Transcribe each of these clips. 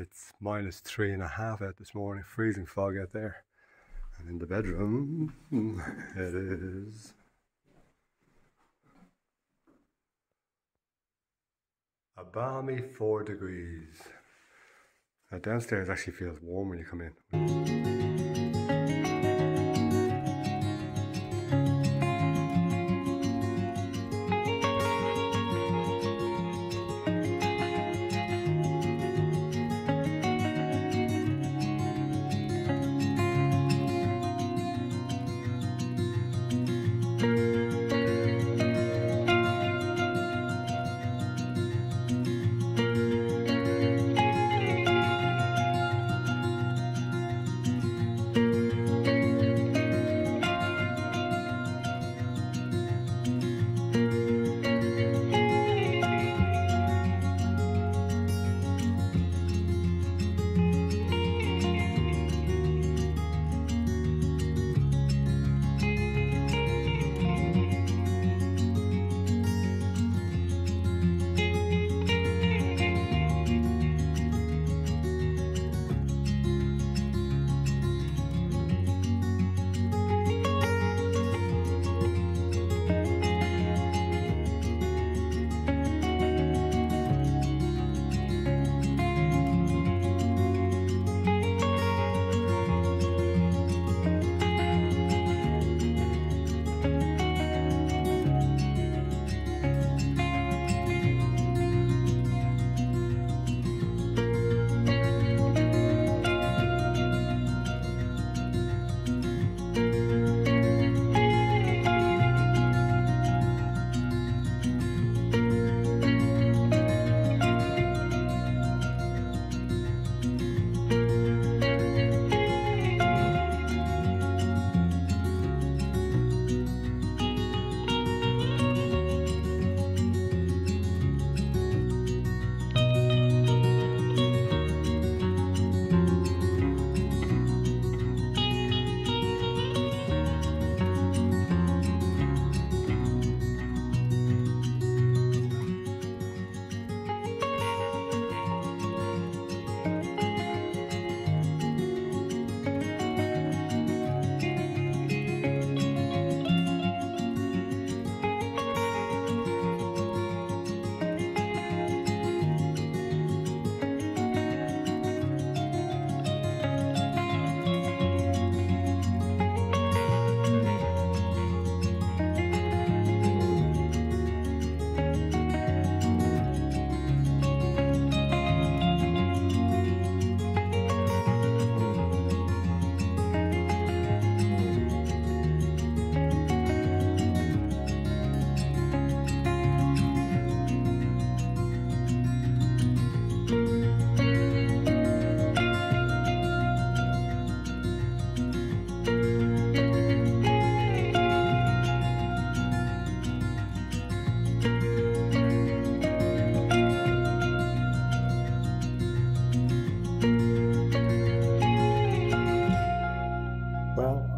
It's -3.5 out this morning, freezing fog out there. And in the bedroom, it is a balmy 4 degrees. Now downstairs actually feels warm when you come in.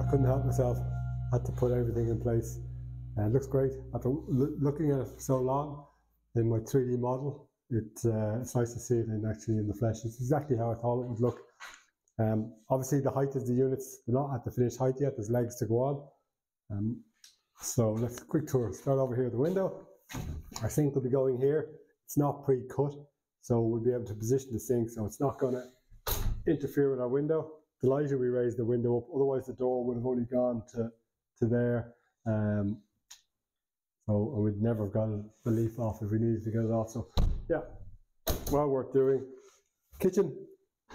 Couldn't help myself, had to put everything in place. It looks great. After looking at it for so long in my 3D model, it's nice to see it actually in the flesh. It's exactly how I thought it would look. Obviously the height is the units, they're not at the finished height yet, there's legs to go on. So let's quick tour. Start over here at the window. Our sink will be going here. It's not pre-cut, so we'll be able to position the sink so it's not going to interfere with our window. Delighted we raised the window up, otherwise the door would have only gone to there. So we'd never have got the leaf off if we needed to get it off. So yeah, well worth doing. Kitchen,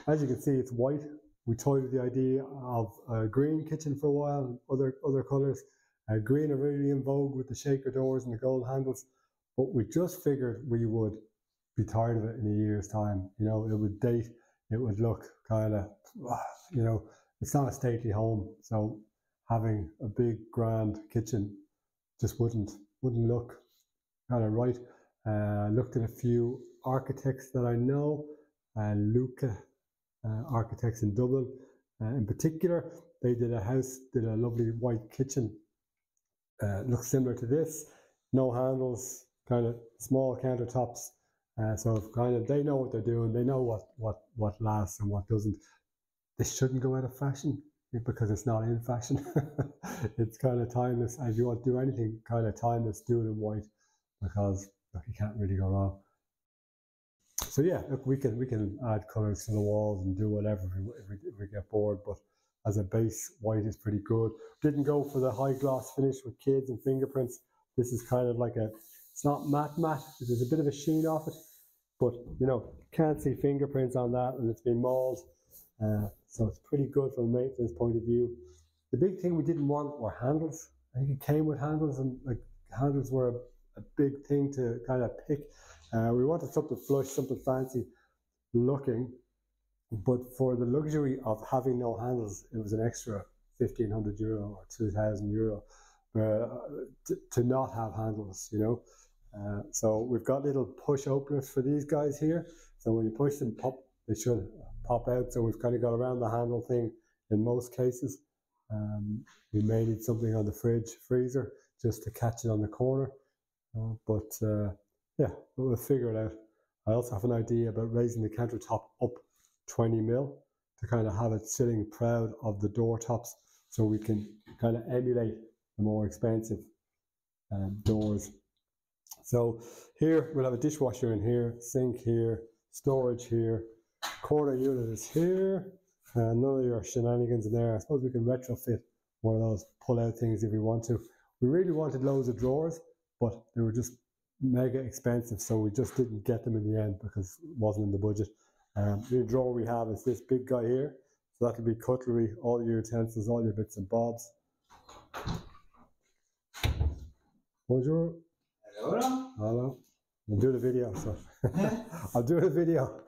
as you can see, it's white. We toyed with the idea of a green kitchen for a while, other colours. Green are really in vogue with the shaker doors and the gold handles, but we just figured we would be tired of it in a year's time. You know, it would date, it would look kind of, you know, it's not a stately home. So having a big grand kitchen just wouldn't look kind of right. Looked at a few architects that I know, Luca Architects in Dublin. In particular, they did a lovely white kitchen. Looks similar to this, no handles, kind of small countertops, So if kind of they know what they're doing, they know what lasts and what doesn't. This shouldn't go out of fashion because it's not in fashion. It's kind of timeless. If you want to do anything kind of timeless, do it in white because look, you can't really go wrong. So yeah, look, we can add colours to the walls and do whatever if we get bored, but as a base, white is pretty good. Didn't go for the high gloss finish with kids and fingerprints. This is kind of like it's not matte, there's a bit of a sheen off it, but you know, can't see fingerprints on that, and it's been mauled. So it's pretty good from a maintenance point of view. The big thing we didn't want were handles. I think it came with handles, and like handles were a big thing to kind of pick. We wanted something flush, something fancy looking, but for the luxury of having no handles, it was an extra €1,500 or €2,000 to not have handles, you know. So we've got little push openers for these guys here. So when you push them, they should pop out. So we've kind of got around the handle thing in most cases. We may need something on the freezer just to catch it on the corner. Yeah, we'll figure it out. I also have an idea about raising the countertop up 20 mil to kind of have it sitting proud of the door tops, so we can kind of emulate the more expensive doors. So here we'll have a dishwasher in here, sink here, storage here, corner unit is here, and none of your shenanigans in there. I suppose we can retrofit one of those pull-out things if we want to. We really wanted loads of drawers, but they were just mega expensive, so we just didn't get them in the end because it wasn't in the budget. The drawer we have is this big guy here, so that'll be cutlery, all your utensils, all your bits and bobs. Bonjour. Hello. Hello. I'll do the video, so I'll do the video.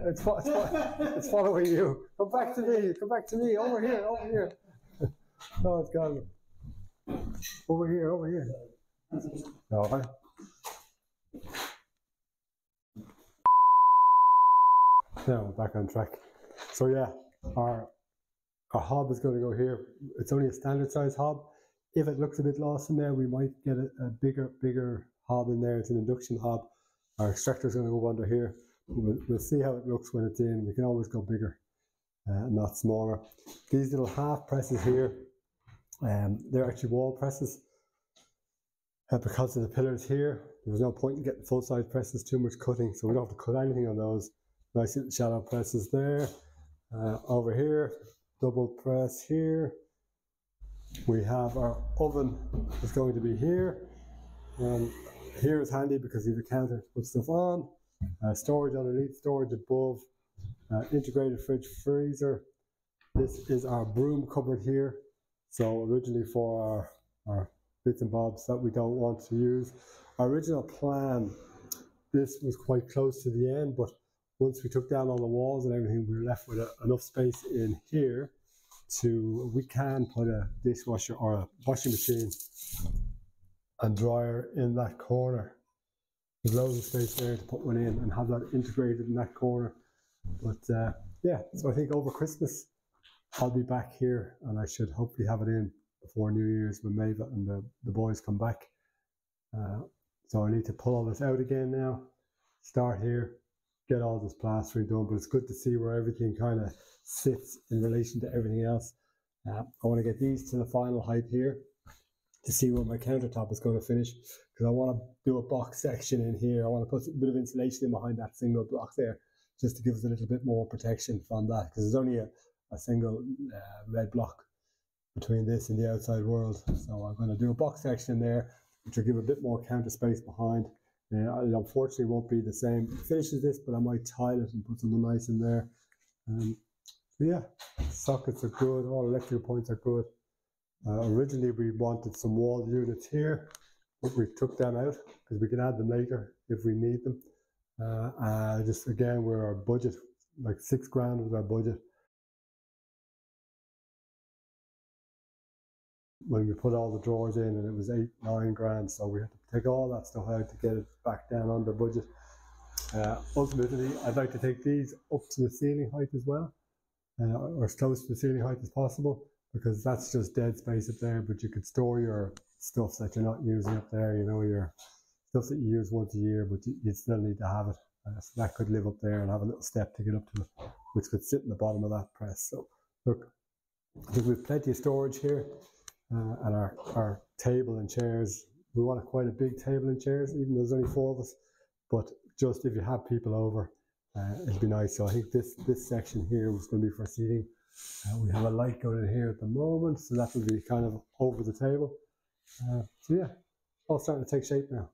It's following you. Come back to me, over here. No, it's gone. Over here. All right. Now we're back on track. So yeah, our hob is going to go here. It's only a standard size hob. If it looks a bit lost in there, we might get a bigger hob in there. It's an induction hob. Our extractor is going to go under here. We'll see how it looks when it's in. We can always go bigger, not smaller. These little half presses here, they're actually wall presses. Because of the pillars here, there was no point in getting full-size presses, too much cutting, so we don't have to cut anything on those. Nice little shallow presses there. Over here, double press here. We have our oven is going to be here. Here is handy because you have a counter to put stuff on. Storage underneath, storage above. Integrated fridge freezer. This is our broom cupboard here. So originally for our bits and bobs that we don't want to use. Our original plan, this was quite close to the end, but once we took down all the walls and everything, we were left with enough space in here we can put a dishwasher or a washing machine and dryer in that corner. There's loads of space there to put one in and have that integrated in that corner. But yeah, so I think over Christmas I'll be back here and I should hopefully have it in before New Year's when Maeva and the boys come back. So I need to pull all this out again now, start here, get all this plastering done, but it's good to see where everything kind of sits in relation to everything else. I want to get these to the final height here to see where my countertop is going to finish, because I want to do a box section in here. I want to put a bit of insulation in behind that single block there just to give us a little bit more protection from that, because there's only a single red block between this and the outside world. So I'm going to do a box section there which will give a bit more counter space behind. It unfortunately won't be the same finish as this, but I might tile it and put something nice in there. So yeah, sockets are good, all electrical points are good. Originally we wanted some wall units here, but we took them out because we can add them later if we need them. Just again, we're our budget, like $6,000 was our budget. When we put all the drawers in, and it was $8-9 so we had to take all that stuff out to get it back down under budget. Ultimately, I'd like to take these up to the ceiling height as well, or as close to the ceiling height as possible, because that's just dead space up there, but you could store your stuff that you're not using up there, you know, your stuff that you use once a year, but you still need to have it. So that could live up there and have a little step to get up to it, which could sit in the bottom of that press. So look, I think we've plenty of storage here, and our table and chairs. We want quite a big table and chairs, even though there's only 4 of us. But just if you have people over, it'd be nice. So I think this section here was going to be for seating. We have a light going in here at the moment, so that will be kind of over the table. So yeah, all starting to take shape now.